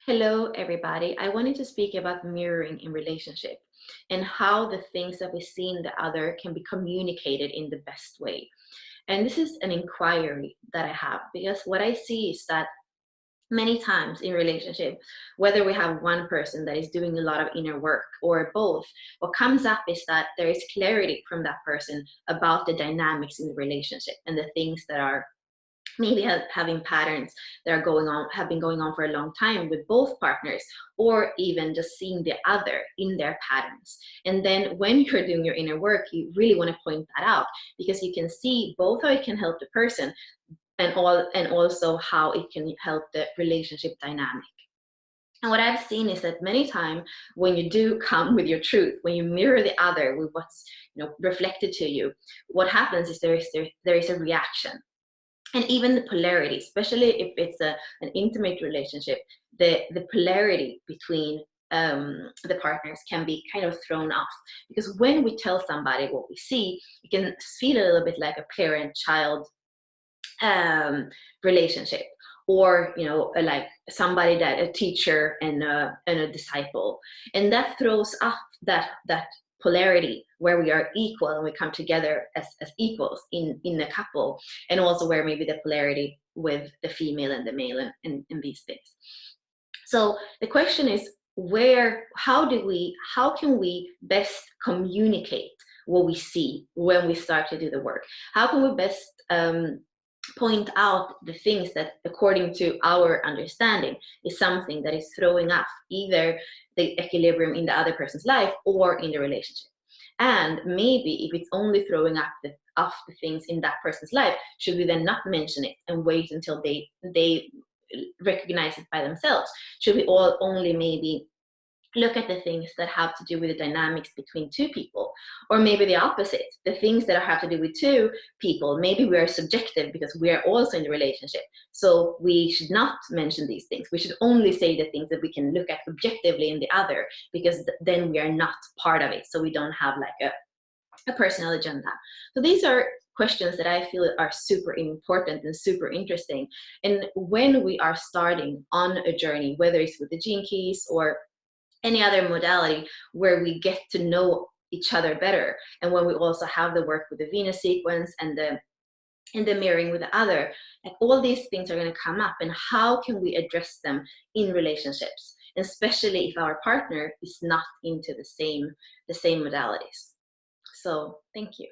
Hello, everybody. I wanted to speak about mirroring in relationship and how the things that we see in the other can be communicated in the best way. And this is an inquiry that I have because what I see is that many times in relationship, whether we have one person that is doing a lot of inner work or both, what comes up is that there is clarity from that person about the dynamics in the relationship and the things that are maybe having patterns that are going on have been going on for a long time with both partners, or even just seeing the other in their patterns. And then when you're doing your inner work, you really want to point that out because you can see both how it can help the person and also how it can help the relationship dynamic. And what I've seen is that many times when you do come with your truth, when you mirror the other with what's reflected to you, what happens is there is a reaction. And even the polarity, especially if it's an intimate relationship, the polarity between the partners can be kind of thrown off, because when we tell somebody what we see, it can feel a little bit like a parent-child um, relationship, or like somebody that a teacher and a disciple, and that throws off that polarity where we are equal and we come together as equals in a couple, and also where maybe the polarity with the female and the male and these things. So the question is, how can we best communicate what we see when we start to do the work? How can we best point out the things that, according to our understanding, is something that is throwing off either the equilibrium in the other person's life or in the relationship? And maybe if it's only throwing off the things in that person's life, should we then not mention it and wait until they recognize it by themselves? Should we all only maybe look at the things that have to do with the dynamics between two people? Or maybe the opposite, the things that have to do with two people, maybe we are subjective because we are also in the relationship, so we should not mention these things. We should only say the things that we can look at objectively in the other, because then we are not part of it, so we don't have like a personal agenda. So these are questions that I feel are super important and super interesting. And when we are starting on a journey, whether it's with the gene keys or any other modality where we get to know each other better, and when we also have the work with the Venus sequence and the mirroring with the other, like all these things are going to come up, and how can we address them in relationships, especially if our partner is not into the same modalities. So thank you.